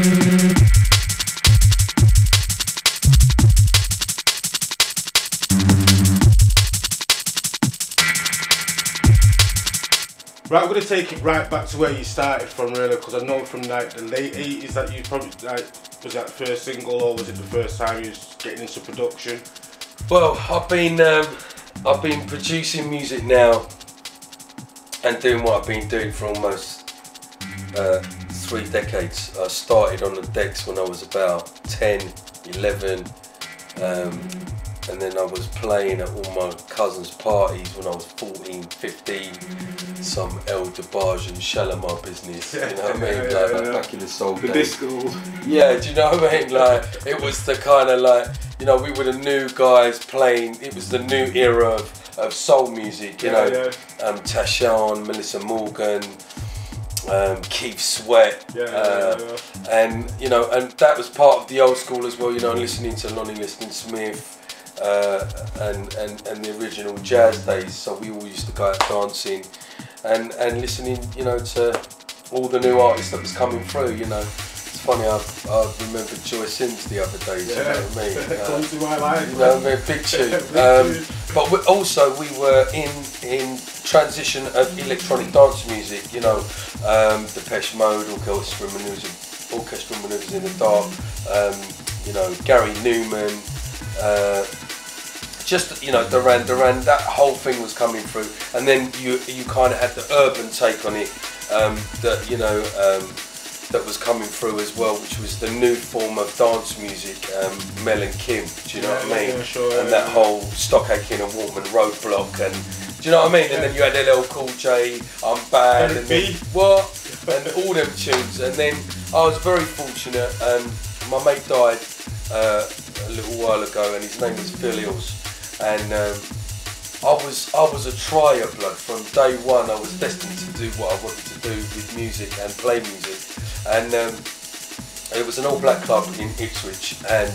Right, I'm going to take it right back to where you started from, really, because I know from like the late 80s that you probably, like, was that the first single or was it the first time you was getting into production? Well, I've been producing music now and doing what I've been doing for almost 3 decades. I started on the decks when I was about 10, 11, and then I was playing at all my cousins' parties when I was 14, 15, some El DeBarge and Shalimar business, you know what I mean? Like back in the soul days. Disco. Yeah, do you know what I mean? Like, it was the kind of like, you know, we were the new guys playing, it was the new era of soul music, you know. Tashawn, Melissa Morgan, Keith Sweat, and you know, and that was part of the old school as well, you know, listening to Lonnie Liston Smith, and the original jazz days. So we all used to go out dancing and listening, you know, to all the new artists that was coming through, you know. It's funny, I remember Joy Sims the other day, you know what I mean? Come to my life, you know what I mean? Big tune. But we were in transition of electronic dance music, you know, Depeche Mode, Orchestral Manoeuvres in the Dark, you know, Gary Newman, just, you know, Duran Duran, that whole thing was coming through, and then you kind of had the urban take on it, that, you know, that was coming through as well, which was the new form of dance music, Mel and Kim, do you know what I mean? Yeah, sure, and that whole Stockaking and Walkman Roadblock, and do you know what I mean? And then you had LL Cool J, I'm Bad, and then, what? And all them tunes. And then I was very fortunate, my mate died a little while ago, and his name was Phil Hills, and I was a trier blood from day one. I was destined to do what I wanted to do with music and play music, and it was an all-black club in Ipswich, and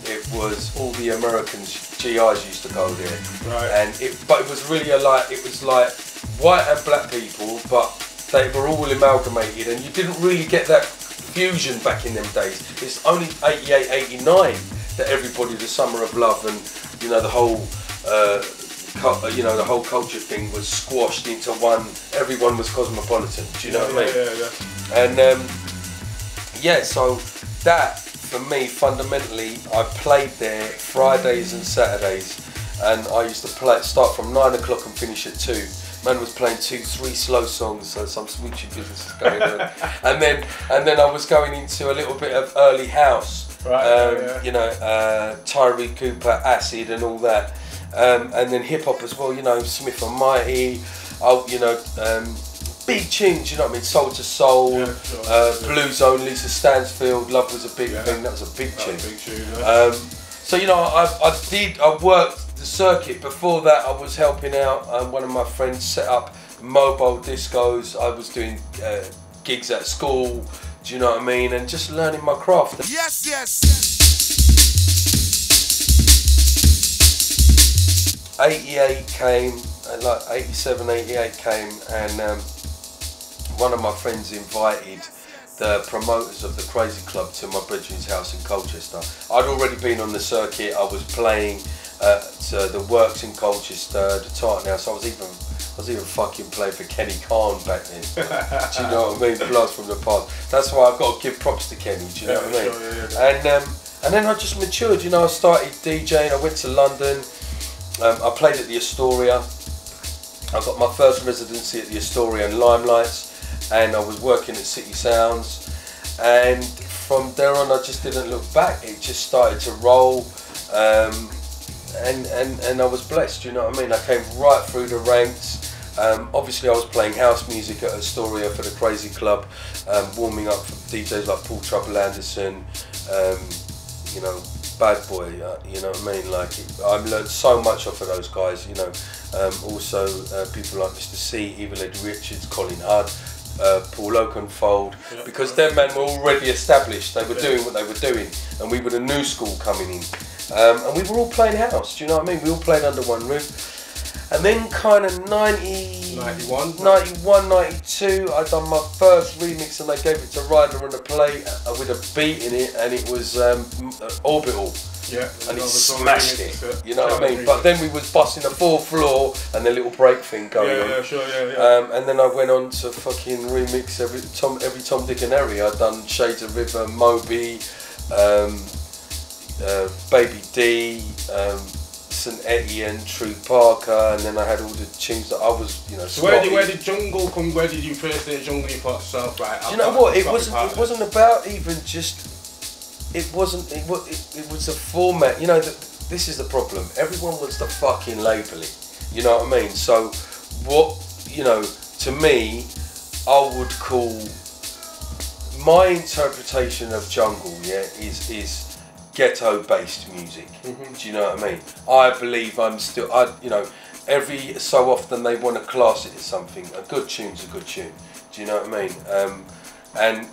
it was all the Americans, GIs used to go there, right. But it was really it was like white and black people, but they were all amalgamated, and you didn't really get that fusion back in them days. It's only 88, 89 that everybody, the Summer of Love, and you know, the whole you know, the whole culture thing was squashed into one. Everyone was cosmopolitan. Do you know what I mean? And yeah, so that for me, fundamentally, I played there Fridays and Saturdays, and I used to start from 9 o'clock and finish at 2. Man was playing 2, 3 slow songs, so some switchy business was going on, and then I was going into a little bit of early house, you know, Tyree Cooper, Acid, and all that, and then hip hop as well. You know, Smith and Mighty, you know, big tunes. You know what I mean? Soul to Soul, Blue Zone, Lisa Stansfield, Love Was a Big Thing. That was a big tune. So you know, I worked the circuit. Before that, I was helping out. One of my friends set up mobile discos. I was doing gigs at school. Do you know what I mean? And just learning my craft. Yes, yes. 88 came, like 87, 88 came, and one of my friends invited the promoters of the Crazy Club to my brethren's house in Colchester. I'd already been on the circuit. I was playing at the Works in Colchester, the Tartan House. I was even fucking playing for Kenny Khan back then. Do you know what I mean? Blast from the past. That's why I've got to give props to Kenny. Do you know what I mean? And then I just matured. You know, I started DJing. I went to London. I played at the Astoria. I got my first residency at the Astoria and Limelights, and I was working at City Sounds. And from there on, I just didn't look back. It just started to roll. And I was blessed, you know what I mean? I came right through the ranks. Obviously I was playing house music at Astoria for the Crazy Club, warming up for DJs like Paul Trouble Anderson, you know, Bad Boy, you know what I mean? Like, I've learned so much off of those guys, you know. Also people like Mr. C, Evil Ed Richards, Colin Hudd, Paul Oakenfold, because them men were already established. They were doing what they were doing, and we were the new school coming in. And we were all playing house, do you know what I mean? We all played under one roof. And then kind of 91, 92, I done my first remix and they gave it to Ryder on the plate with a beat in it, and it was Orbital. Yeah, and it smashed it, you know what I mean? But then we was busting the 4th floor and the little break thing going on. Yeah, sure, yeah. And then I went on to fucking remix every Tom, Dick and Harry. I'd done Shades of River, Moby, Baby D, St. Etienne, True Parker, and then I had all the tunes that I was, you know. So where did Jungle come? Where did you first hear Jungle? You thought yourself, right? Do you know what? It wasn't about even just. It was a format. You know, this is the problem. Everyone wants to fucking label it. You know what I mean? So what, you know, to me, I would call my interpretation of jungle, yeah, is ghetto-based music. Mm-hmm. Do you know what I mean? I believe you know, every so often they want to class it as something. A good tune's a good tune. Do you know what I mean?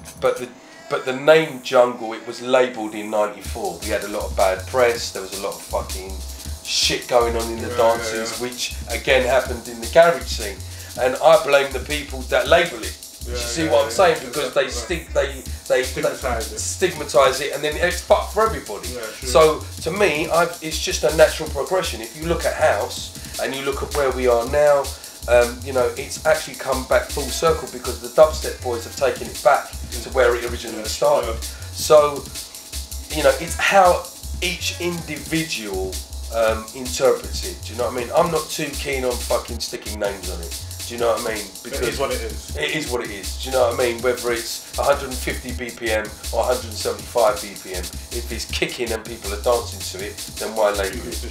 But the name jungle, it was labelled in '94. We had a lot of bad press. There was a lot of fucking shit going on in the dances, which again happened in the garage scene. And I blame the people that label it. You see what I'm saying? Because they stigmatise it, and then it's fucked for everybody. Yeah, so to me, it's just a natural progression. If you look at house and you look at where we are now, you know, it's actually come back full circle because the dubstep boys have taken it back to where it originally started. So, you know, it's how each individual interprets it. Do you know what I mean? I'm not too keen on fucking sticking names on it. Do you know what I mean? Because it is what it is. It is what it is. Do you know what I mean? Whether it's 150 BPM or 175 BPM, if it's kicking and people are dancing to it, then why label it?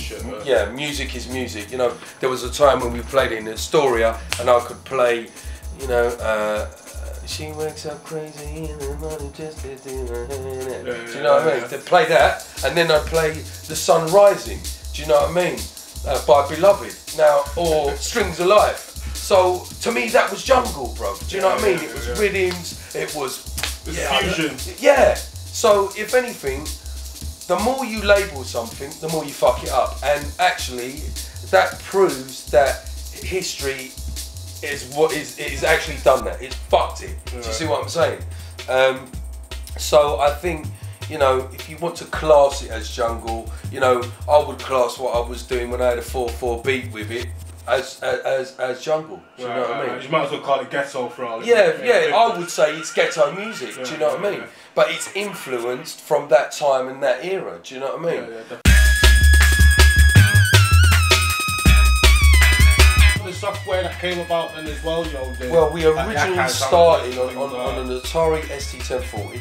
Yeah, music is music. You know, there was a time when we played it in Astoria and I could play, you know, she wakes up crazy in the morning just to do her hair. Do you know what I mean? To play that, and then I'd play The Sun Rising. Do you know what I mean? By Beloved. Now, or Strings Alive. So to me that was jungle, bro. Do you know what I mean? It was rhythms, it was fusion. Yeah. So if anything, the more you label something, the more you fuck it up. And actually that proves that history is actually done that. It's fucked it. Do you see what I'm saying? So I think, you know, if you want to class it as jungle, you know, I would class what I was doing when I had a 4/4 beat with it as jungle. Do you know what I mean? You might as well call it ghetto for all. Yeah, I would say it's ghetto music. Do you know what I mean? Yeah. But it's influenced from that time and that era. Do you know what I mean? The software that came about then as well, well, we originally started on an Atari ST1040.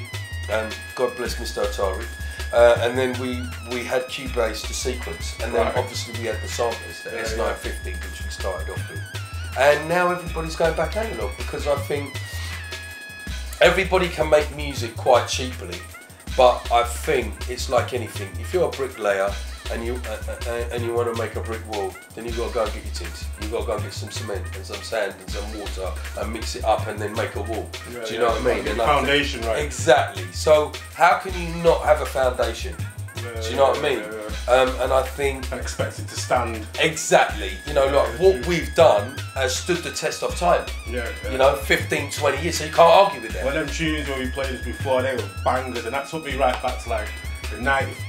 God bless Mr. Atari. And then we had Cubase to sequence, and then obviously we had the samplers, the S950, which we started off with. And now everybody's going back analog because I think everybody can make music quite cheaply, but I think it's like anything. If you're a bricklayer and you want to make a brick wall, then you've got to go and get your tins. You've got to go and get some cement and some sand and some water and mix it up and then make a wall. Do you know what I mean? And foundation, right? Exactly. So how can you not have a foundation? Do you know what I mean? And I think... And expect it to stand. Exactly. You know, like what we've done has stood the test of time. You know, 15, 20 years, so you can't argue with that. Well, them tunes when we played this before, they were bangers, and that took me right back to like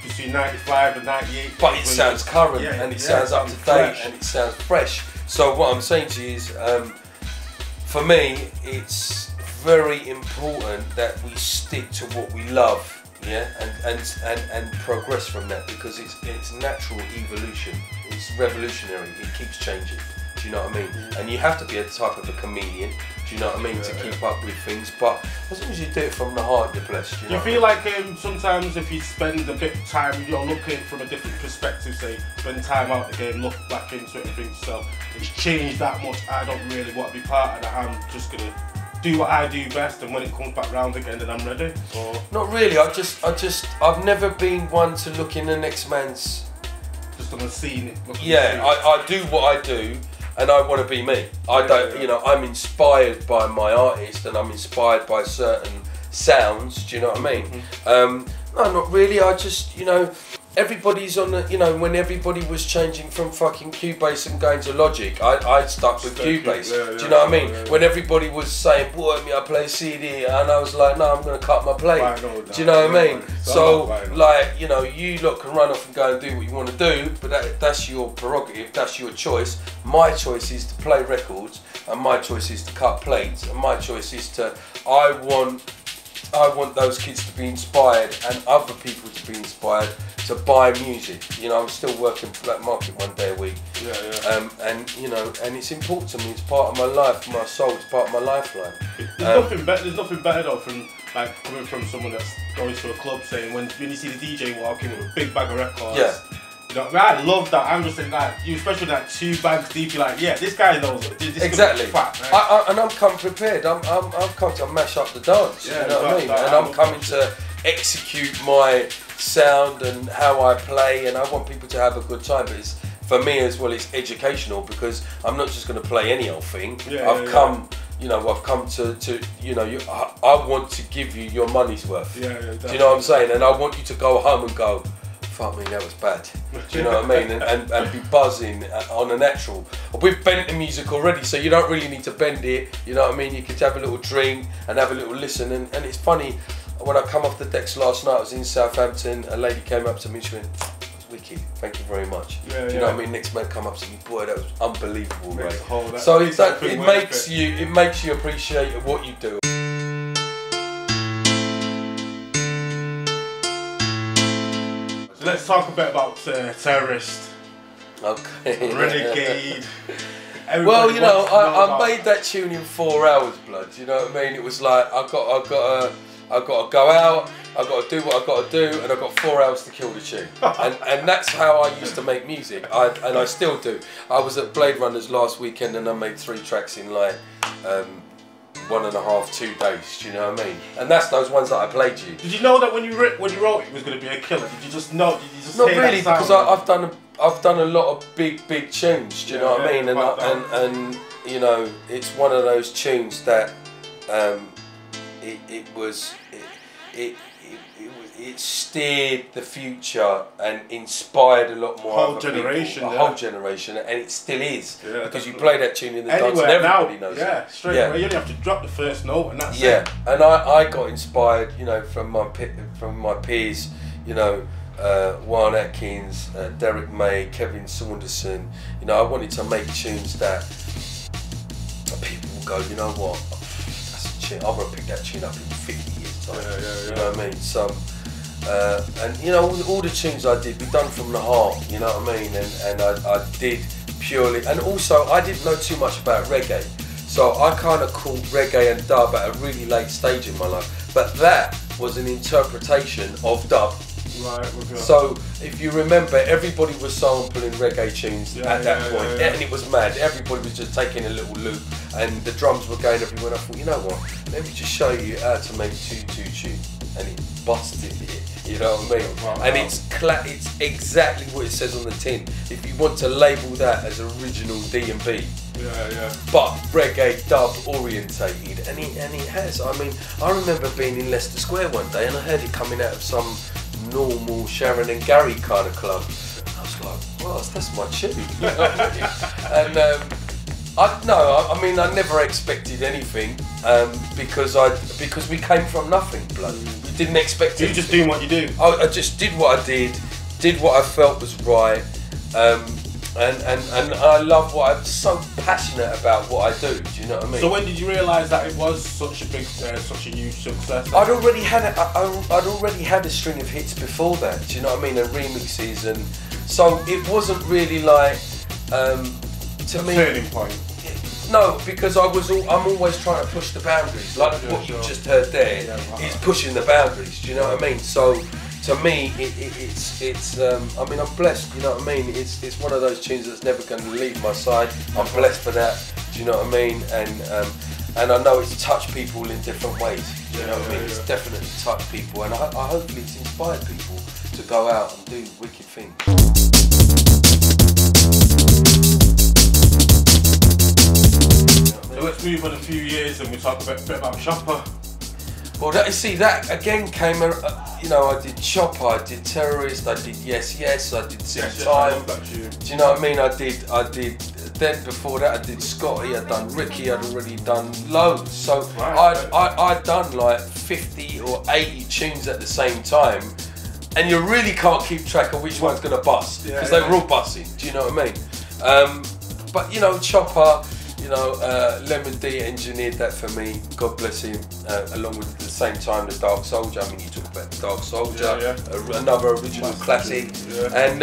between 95 and 98. But it sounds current and it sounds up to date and it sounds fresh. So what I'm saying to you is, for me, it's very important that we stick to what we love, and progress from that, because it's natural evolution. It's revolutionary. It keeps changing. Do you know what I mean? And you have to be a type of a chameleon. Do you know what I mean? To keep up with things, but as long as you do it from the heart, you're blessed. Do you feel like sometimes if you spend a bit of time, you're looking from a different perspective, say, spend time out the game, look back into it and think to yourself, it's changed that much, I don't really want to be part of that, I'm just going to do what I do best, and when it comes back round again, then I'm ready? Or? Not really, I've never been one to look in the next man's... Just on the scene? I do what I do, and I want to be me. I don't, you know, I'm inspired by my artist and I'm inspired by certain sounds, do you know what I mean? No, not really, I just, you know, everybody's on the, you know, when everybody was changing from fucking Cubase and going to Logic, I stuck with Cubase. Do you know what I mean? When everybody was saying, boy, I play CD, and I was like, no, I'm going to cut my plate. Do you know what I mean? So, like, you know, you lot can run off and go and do what you want to do, but that's your prerogative, that's your choice. My choice is to play records, and my choice is to cut plates, and my choice is to, I want those kids to be inspired and other people to be inspired to buy music. You know, I'm still working for that market 1 day a week. And you know, and it's important to me. It's part of my life, my soul. It's part of my lifeline. There's nothing better though from like coming from someone that's going to a club saying when you see the DJ walking with a big bag of records. Yeah. You know, I love that. I'm just saying that, you especially that 2 bags deep. You're like, yeah, this guy knows it. This exactly. Fat, right? And I'm come prepared. I'm come to mash up the dance. Yeah, you know what I mean? And I'm coming to execute my sound and how I play, and I want people to have a good time. But it's, for me as well, it's educational because I'm not just going to play any old thing. I've come to you know, I want to give you your money's worth. Do you know what I'm saying? And I want you to go home and go, fuck me, that was bad. Do you know what I mean? And be buzzing on a natural. We've bent the music already, so you don't really need to bend it. You know what I mean? You could have a little drink and have a little listen. And it's funny, when I come off the decks last night, I was in Southampton, a lady came up to me, she went, "That's wicked, thank you very much." Do you know what I mean? Next man come up to me, boy, that was unbelievable, right? So it makes you appreciate what you do. Let's talk a bit about Terrorist. Okay. Renegade. Well, you know, I made that tune in 4 hours, blood. You know what I mean? It was like I got to go out. I got to do what I got to do, and I got 4 hours to kill the tune. and that's how I used to make music. And I still do. I was at Blade Runners last weekend, and I made 3 tracks in like 1.5, 2 days. Do you know what I mean? And that's those ones that I played you. Did you know that when you wrote it was going to be a killer? Did you just know? Did you just not really, because I've done a lot of big tunes. Do you know what I mean? And you know, it's one of those tunes that it steered the future and inspired a lot more. Whole generation, and it still is, because you play that tune in the dance and everybody knows it. Straight away. You only have to drop the first note and that's it. Yeah, and I got inspired, you know, from my peers, you know, Warren Atkins, Derek May, Kevin Saunderson. You know, I wanted to make tunes that people will go, you know what, that's a tune, I'm going to pick that tune up in 50 years time. You know what I mean? So, and you know, all the tunes I did, we done from the heart, you know what I mean? And I did purely, and also I didn't know too much about reggae. So I kind of called reggae and dub at a really late stage in my life. But that was an interpretation of dub. Right, so if you remember, everybody was sampling reggae tunes at that point, and it was mad. Everybody was just taking a little loop, and the drums were going everywhere. And I thought, you know what? Let me just show you how to make 2/2 tune, and it busted it. You know what I mean? Wow. And it's exactly what it says on the tin. If you want to label that as original D&B. But reggae dub orientated, and it has. I mean, I remember being in Leicester Square one day, and I heard it coming out of some normal Sharon and Gary kind of club. I was like, well, that's my tune. You know what I mean? And I mean, I never expected anything because we came from nothing, blood. We didn't expect it. You just doing what you do. I just did what I did what I felt was right, and I love what I'm so passionate about what I do. Do you know what I mean? So when did you realise that it was such a big, such a huge success? I'd already had a string of hits before that. Do you know what I mean? And remixes, and so it wasn't really like to me. Turning point. No, because I'm always trying to push the boundaries. Like what you just heard there, is pushing the boundaries. Do you know what I mean? So to me, it's I mean, I'm blessed. You know what I mean? It's one of those tunes that's never going to leave my side. I'm blessed for that. Do you know what I mean? And I know it's touched people in different ways. Do you know what I mean? It's definitely touched people, and I hopefully it's inspired people to go out and do wicked things. So let's move on a few years and we talk a bit about Chopper. Well, that again came. You know, I did Chopper, I did Terrorist, I did Yes Yes, I did Sing Time. Do you know what I mean? I did. Then before that, I did Scotty. I'd done Ricky. I'd already done loads. So I'd done like 50 or 80 tunes at the same time, and you really can't keep track of which one's gonna bust because they were all busting. Do you know what I mean? But you know, Chopper. You know, Lemon D engineered that for me, God bless him, along with at the same time the Dark Soldier. I mean, you talk about the Dark Soldier, another original classic, and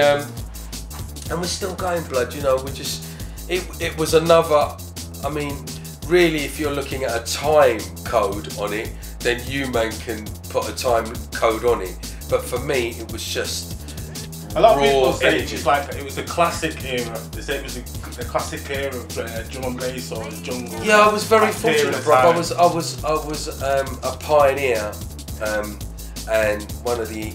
we're still going, blood. You know, we just, it was another. I mean, really, if you're looking at a time code on it, then you man can put a time code on it. But for me, it was just. A lot of people say it was a classic era. They say it was a classic era of drum and bass or jungle. Yeah, I was very fortunate, bro. I was a pioneer and one of the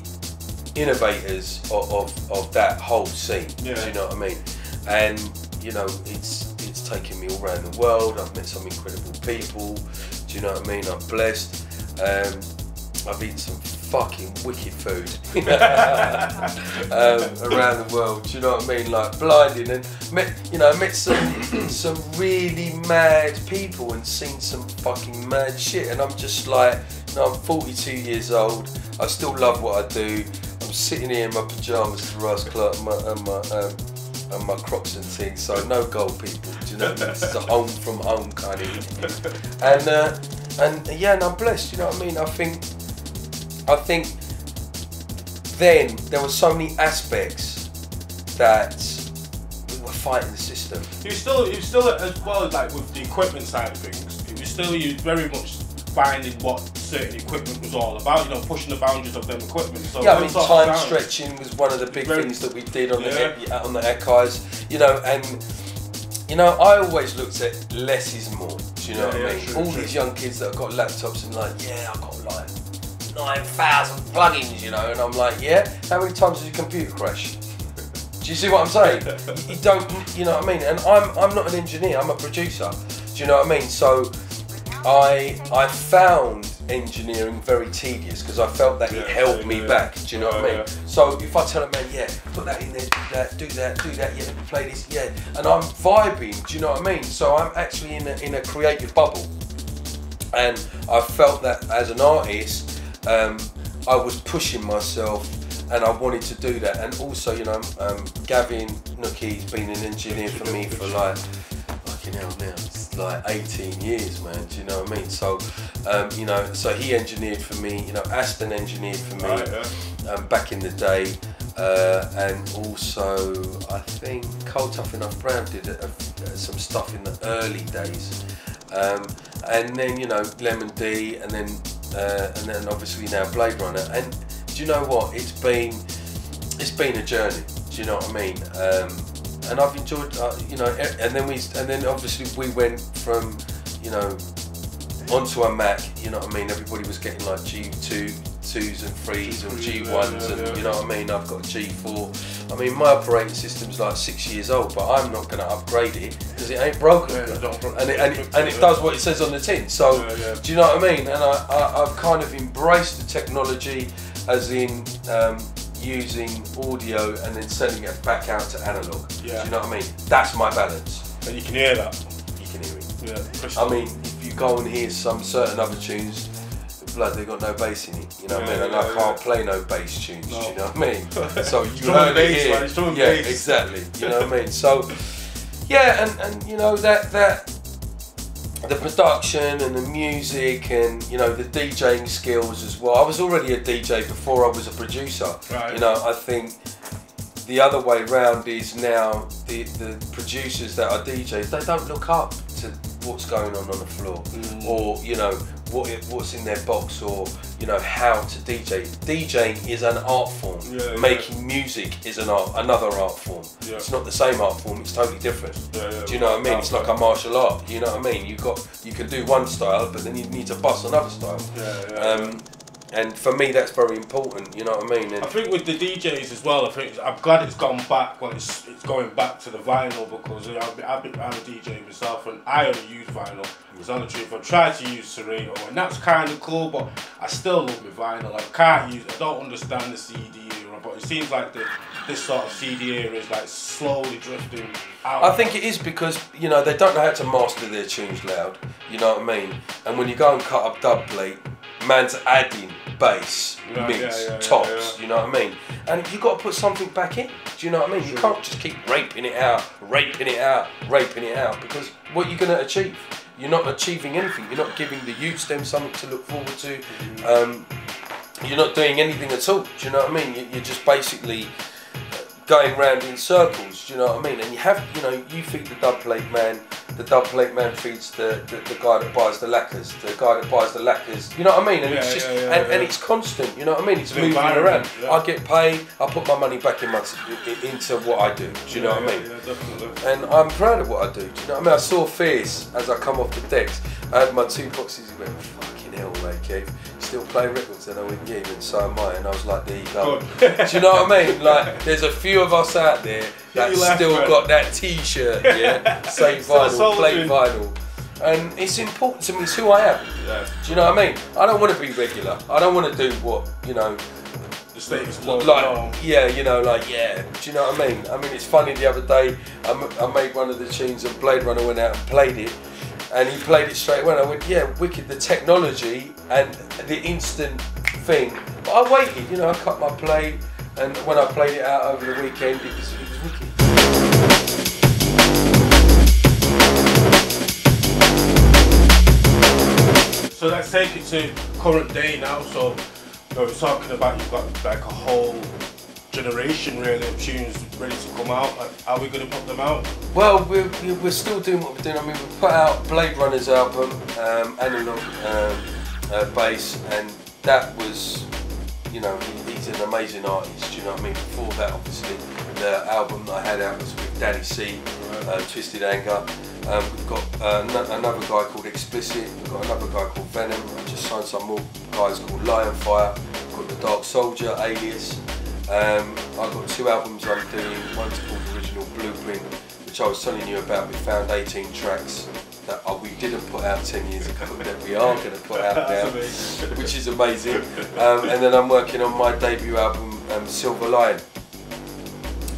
innovators of that whole scene. Yeah. Do you know what I mean? And you know, it's taken me all around the world. I've met some incredible people. Do you know what I mean? I'm blessed. I've eaten some fucking wicked food around the world. Do you know what I mean? Like blinding, and met some really mad people and seen some fucking mad shit. And I'm just like, you know, I'm 42 years old. I still love what I do. I'm sitting here in my pajamas, Ross Clark, and my Crocs and things. So no gold, people. Do you know what I mean? It's a home from home kind of thing. And I'm blessed. You know what I mean? I think then there were so many aspects that we were fighting the system. You still as well as like with the equipment side of things, it was still you very much finding what certain equipment was all about, you know, pushing the boundaries of them equipment. So yeah, I mean, time stretching was one of the big things that we did on the Echoes, you know, and you know, I always looked at less is more. Do you know what I mean? True. These young kids that have got laptops and like, I've got like 9,000 plugins, you know, and I'm like, how many times does your computer crash? Do you see what I'm saying? You don't, you know what I mean? And I'm not an engineer, I'm a producer. Do you know what I mean? So I found engineering very tedious because I felt that it held me back. Do you know what I mean? So if I tell a man, put that in there, do that, let me play this, and I'm vibing. Do you know what I mean? So I'm actually in a creative bubble, and I felt that as an artist. I was pushing myself and I wanted to do that, and also, you know, Gavin Nookie's been an engineer for me for like, fucking hell now, it's like 18 years, man, do you know what I mean? So, you know, so he engineered for me, you know, Aston engineered for me back in the day, and also I think Cole Tough Enough Brown did some stuff in the early days, and then, you know, Lemon D, and then obviously now Blade Runner. And do you know what? It's been a journey. Do you know what I mean? And I've enjoyed, you know. And then obviously we went from, you know, onto a Mac. You know what I mean? Everybody was getting like G2s and 3s and G1s, and you know what I mean? I've got G4. I mean, my operating system's like 6 years old, but I'm not going to upgrade it because it ain't broken, and it does what it says on the tin. So, do you know what I mean? And I've kind of embraced the technology, as in using audio and then sending it back out to analog. Do you know what I mean? That's my balance. And you can hear that. You can hear it. I mean, if you go and hear some certain other tunes, blood, they've got no bass in it, you know what I mean? And I can't play no bass tunes, do you know what I mean? So you heard it here. Exactly, you know what I mean? So, and you know, that the production and the music and, you know, the DJing skills as well. I was already a DJ before I was a producer. Right. You know, I think the other way round is now the producers that are DJs, they don't look up to what's going on the floor, or, you know, what's in their box, or, you know, how to DJ. DJing is an art form. Making music is another art form. It's not the same art form, it's totally different. Do you know what I mean? It's like a martial art, you know what I mean? You can do one style, but then you need to bust another style. And for me, that's very important. You know what I mean? And I think with the DJs as well, I'm glad it's gone back. Well, it's going back to the I'm a DJ myself, and I only use vinyl. It's on the truth. I've tried to use Serrato, and that's kind of cool, but I still love my vinyl. I don't understand the CD era, but it seems like this sort of CD era is like slowly drifting out. I think it is because, you know, they don't know how to master their tunes loud. You know what I mean? And when you go and cut up dub plate, man's adding bass, mix, tops, you know what I mean? And you got to put something back in, do you know what I mean? You can't just keep raping it out, because what you're going to achieve? You're not achieving anything. You're not giving the youths them something to look forward to. You're not doing anything at all, do you know what I mean? You're just basically going round in circles, do you know what I mean? And you have, you know, you feed the dub plate man feeds the guy that buys the lacquers, you know what I mean? And it's just, and it's constant, you know what I mean? It's moving around. Yeah. I get paid, I put my money back into what I do, do you know what I mean? Yeah, definitely. And I'm proud of what I do you know what I mean? I saw Fierce as I come off the decks. I had my 2 boxes, he went, fucking hell, mate, Kev. Still play records, and I went, yeah, and so am I. And I was like, there you go. Do you know what I mean? Like, there's a few of us out there that still got that T-shirt, yeah, say vinyl, play vinyl, and it's important to me. It's who I am. Yeah. Do you know what I mean? I don't want to be regular. I don't want to do what, you know, the status quo. Like, yeah, you know, like, yeah. Do you know what I mean? I mean, it's funny. The other day, I made one of the tunes, and Blade Runner went out and played it. And he played it straight away. I went, yeah, wicked, the technology and the instant thing. But I waited, you know, I cut my plate, and when I played it out over the weekend, it was wicked. So let's take it to current day now. So we're talking about, you've got like a whole generation really of tunes ready to come out. Are we going to put them out? Well, we're still doing what we're doing. I mean, we put out Blade Runner's album, Analog Bass, and that was, you know, he's an amazing artist, do you know what I mean? Before that, obviously, the album that I had out was with Daddy C, Twisted Anger. We've got another guy called Explicit, we've got another guy called Venom, I just signed some more guys called Lionfire, we've got The Dark Soldier, Alias. I've got 2 albums I'm doing. One's called Original Blueprint, which I was telling you about. We found 18 tracks that we didn't put out 10 years ago that we are going to put out now, which is amazing. And then I'm working on my debut album, Silver Lion.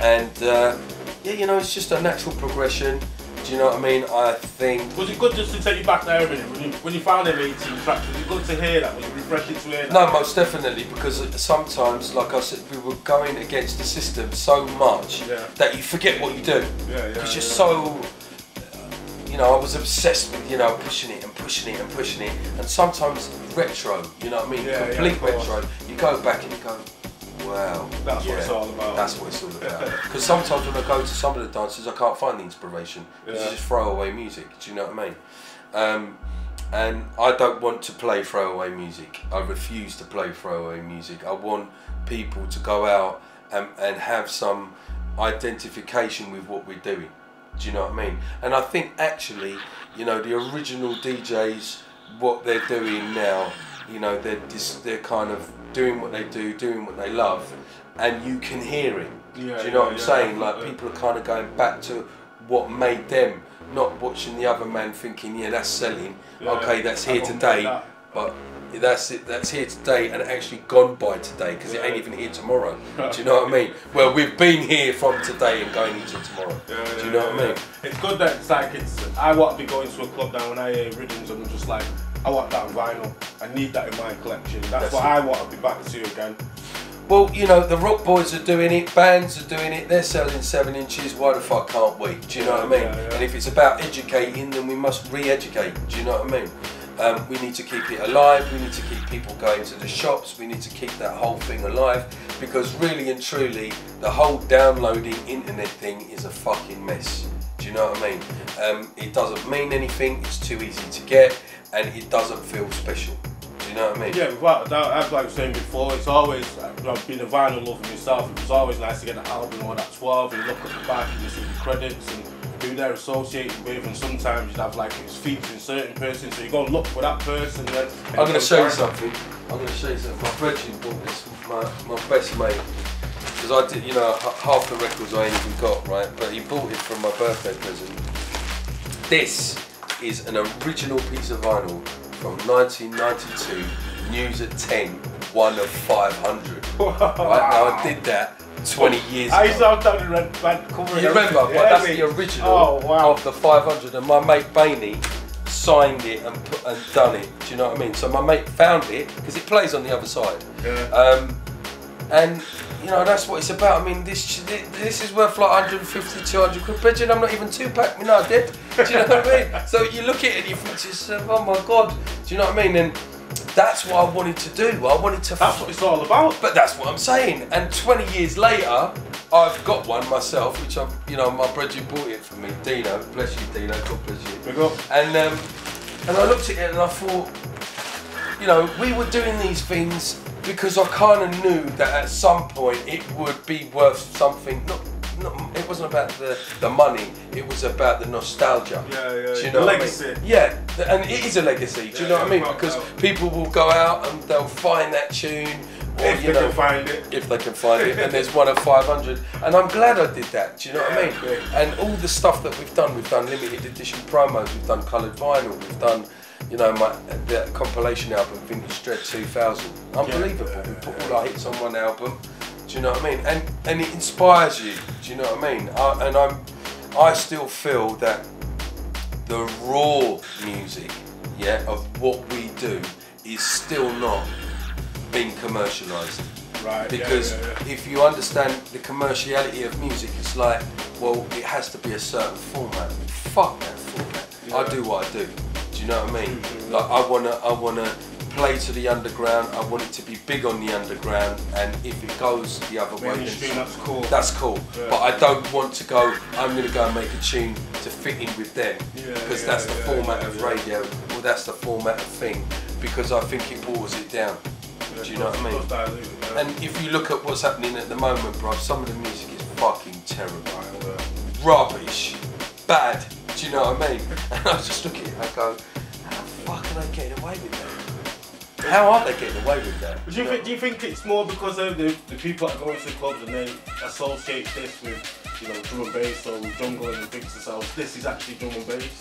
And yeah, you know, it's just a natural progression. Do you know what I mean? I think... Was it good just to take you back there a minute? When you found them 18 tracks, was it good to hear that? Was it refreshing to hear that? No, most definitely, because sometimes, like I said, we were going against the system so much that you forget what you do. Because you're so... you know, I was obsessed with, you know, pushing it, and sometimes retro, you know what I mean? Complete retro. You go back and you go, wow. That's what it's all about. That's what it's all about. Because sometimes when I go to some of the dances, I can't find the inspiration. It's just throwaway music, do you know what I mean? And I don't want to play throwaway music. I refuse to play throwaway music. I want people to go out and have some identification with what we're doing. Do you know what I mean? And I think actually, you know, the original DJs, what they're doing now, you know, they're kind of doing what they do, doing what they love, and you can hear it. Do you know what I'm saying? Like, people are kind of going back to what made them, not watching the other man thinking, yeah, that's selling, okay, that's here today, but that's it, that's here today and actually gone by today, because it ain't even here tomorrow. Do you know what I mean? Well, we've been here from today and going into tomorrow. Do you know what I mean? It's good that it's like, I want to be going to a club now and I hear rhythms and I'm just like, I want that on vinyl. I need that in my collection. That's what I want to be back to again. Well, you know, the rock boys are doing it, bands are doing it, they're selling 7 inches, why the fuck can't we? Do you know what I mean? And if it's about educating, then we must re-educate, do you know what I mean? We need to keep it alive, we need to keep people going to the shops, we need to keep that whole thing alive, because really and truly, the whole downloading internet thing is a fucking mess. Do you know what I mean? It doesn't mean anything, it's too easy to get, and it doesn't feel special. Do you know what I mean? Yeah, without a doubt, as I was saying before, it's always, I've been a vinyl lover myself, it was always nice to get an album or that 12 and look at the back and you see the credits and who they're associated with, and sometimes you'd have like it's featuring certain person, so you go and look for that person. Then I'm going to show you something. My brethren bought this with my best mate, because I did, you know, half the records I ain't even got, right? But he bought it from my birthday present. This is an original piece of vinyl from 1992, News at 10, 1 of 500. Right, now I did that 20 years ago. I used to have that red band cover. You remember, but that's the original of the 500, and my mate Bainey signed it and done it. Do you know what I mean? So my mate found it because it plays on the other side. Yeah. And you know, that's what it's about. I mean, this is worth like 150, 200 quid. But I'm not even 2-pack. No, I did. Do you know what I mean? So you look at it and you think to yourself, oh my God. Do you know what I mean? And that's what I wanted to do. I wanted to. That's what it's all about. But that's what I'm saying. And 20 years later, I've got one myself, which I've, you know, my brother bought it for me. Dino, bless you, Dino. God bless you. Big up. And I looked at it and I thought, you know, we were doing these things because I kind of knew that at some point it would be worth something. It wasn't about the money, it was about the nostalgia. Yeah. Do you know what legacy. I mean? Yeah, and it is a legacy. Do you know what I mean? Because people will go out and they'll find that tune. Or, if they can find it. If they can find it, and there's 1 of 500. And I'm glad I did that, do you know what I mean? Yeah. And all the stuff that we've done limited edition promos, we've done coloured vinyl, we've done, you know, the compilation album, Vintage Dread 2000. Unbelievable. We put all our hits on one album. Do you know what I mean? And it inspires you. Do you know what I mean? I still feel that the raw music, of what we do is still not being commercialised. Right. Because if you understand the commerciality of music, it's like, well, it has to be a certain format. Fuck that format. Yeah. I do what I do. Do you know what I mean? Like I wanna play to the underground. I want it to be big on the underground, and if it goes the other way, then that's cool. That's cool. Yeah. But I don't want to go, I'm going to go and make a tune to fit in with them, because that's the format of radio, or that's the format of thing, because I think it waters it down. Do you know what I mean? And if you look at what's happening at the moment, bro, some of the music is fucking terrible. Rubbish. Bad. Do you know what I mean? And I just look at it and I go, how the fuck are they getting away with that? How are they getting away with that? Do you think it's more because of the people that go into the clubs and they associate this with, you know, drum and bass or jungle, and think to themselves, this is actually drum and bass?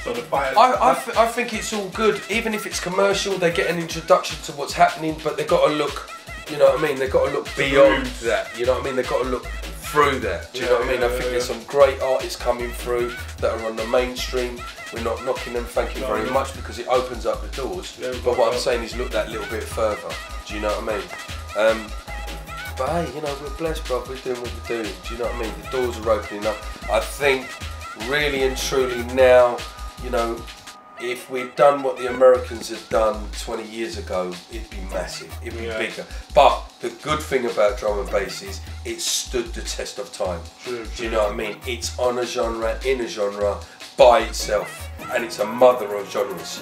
So the fire. I think it's all good. Even if it's commercial, they get an introduction to what's happening, but they've got to look, you know what I mean? They've got to look beyond that, you know what I mean? They've got to look through that, do you know what I mean? I think there's some great artists coming through that are on the mainstream. We're not knocking them, thank you very much, because it opens up the doors. But what I'm saying is look that little bit further, do you know what I mean? But hey, you know, we're blessed, bro, we're doing what we're doing, do you know what I mean? The doors are opening up. I think really and truly now, you know, if we'd done what the Americans had done 20 years ago, it'd be massive, it'd be bigger. But the good thing about drum and bass is it stood the test of time. True. Do you know what I mean? It's on a genre, in a genre, by itself, and it's a mother of genres.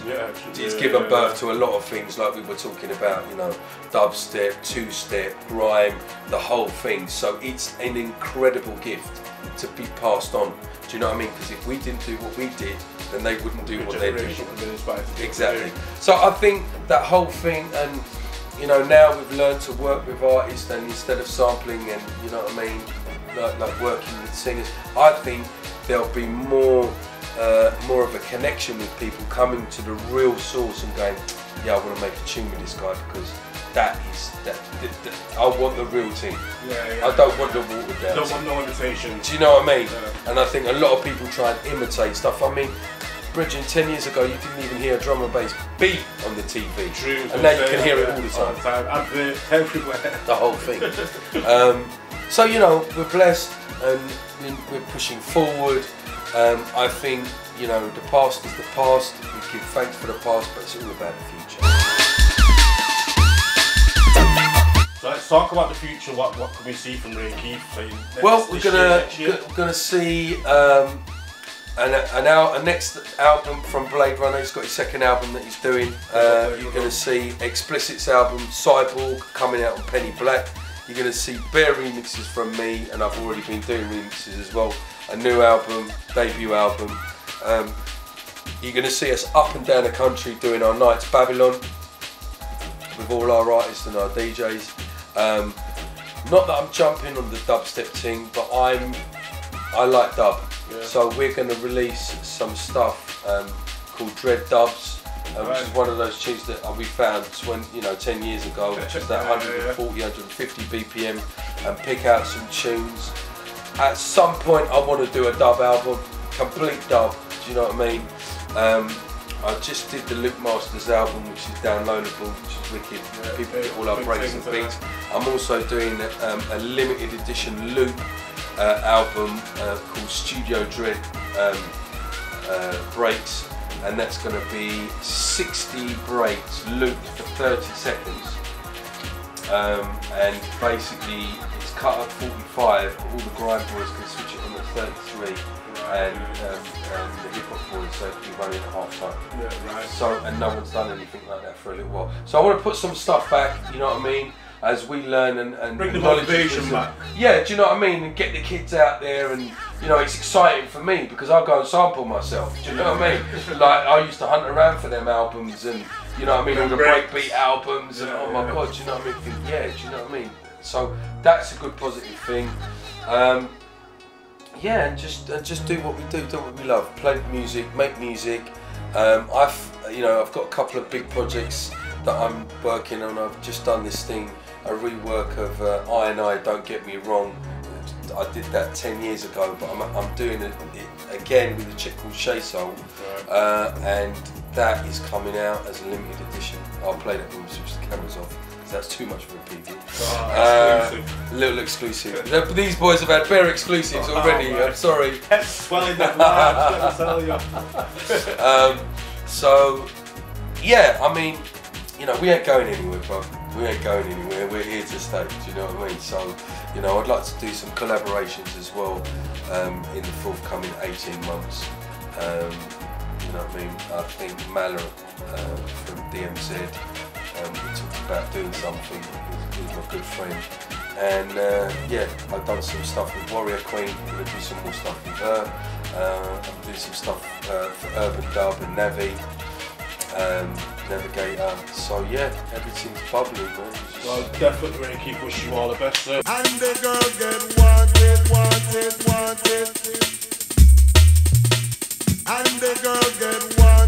It's given birth to a lot of things, like we were talking about, you know, dubstep, two-step, grime, the whole thing. So it's an incredible gift to be passed on. Do you know what I mean? Because if we didn't do what we did, then they wouldn't do what they do. Exactly. So I think that whole thing, and you know, now we've learned to work with artists, and instead of sampling and, you know what I mean, like working with singers, I think there'll be more of a connection with people coming to the real source and going, yeah, I want to make a tune with this guy because that I want the real thing. I don't want the watered down. Don't want no imitation. Do you know what I mean? And I think a lot of people try and imitate stuff. I mean, Bridget, 10 years ago you didn't even hear a drum and bass beat on the TV. True. And now you can hear it all the time. Everywhere. The whole thing. So, you know, we're blessed and we're pushing forward. I think, you know, the past is the past. We give thanks for the past, but it's all about the future. So let's talk about the future. What can we see from Ray Keith? Well, we're gonna see a next album from Blade Runner. He's got his second album that he's doing. You're gonna see Explicit's album Cyborg coming out on Penny Black. You're going to see bare remixes from me, and I've already been doing remixes as well. A new album, debut album. You're going to see us up and down the country doing our nights Babylon with all our artists and our DJs. Not that I'm jumping on the dubstep thing, but I like dub. Yeah. So we're going to release some stuff called Dread Dubs, which is one of those tunes that we found 10 years ago, which is that 140, 150 BPM, and pick out some tunes. At some point I want to do a dub album, complete dub, do you know what I mean? I just did the Luke Masters album, which is downloadable, which is wicked. Yeah, people get all our breaks and beats. I'm also doing a limited edition loop album called Studio Dread Breaks, and that's going to be 60 breaks looped for 30 seconds. And basically it's cut at 45, but all the grind boys can switch it on at 33. And the hip hop boys, so it'll be running at half time. Yeah, right. So, and no one's done anything like that for a little while. So I want to put some stuff back, you know what I mean, as we learn and bring the motivation back. Yeah, do you know what I mean? And get the kids out there, and you know, it's exciting for me because I go and sample myself. Do you know what I mean? Like I used to hunt around for them albums, and you know what I mean, all the breakbeat albums, and oh my god, do you know what I mean? Yeah, do you know what I mean? So that's a good positive thing. Yeah, and just do what we do what we love. Play music, make music. I've got a couple of big projects that I'm working on. I've just done this thing, a rework of I, Don't Get Me Wrong. I did that 10 years ago, but I'm doing it again with a chick called Shay Soul, and that is coming out as a limited edition. I'll play that when we switch the cameras off. That's too much for a preview. A little exclusive. These boys have had bare exclusives already. I'm sorry. Swelling that large, let me tell you. So, yeah, I mean, you know, we ain't going anywhere, bro. We ain't going anywhere. We're here to stay. Do you know what I mean? So, you know, I'd like to do some collaborations as well in the forthcoming 18 months. You know what I mean? I think Mallory from DMZ. We talked about doing something with my good friend, and yeah, I've done some stuff with Warrior Queen. I'm going to do some more stuff with her. I'm doing some stuff for Urban Dub and Navi, Navigator. So yeah, everything's bubbling, man. Well, definitely going to keep wishing you all the best, sir. And the girls get wanted. And the girls get wanted.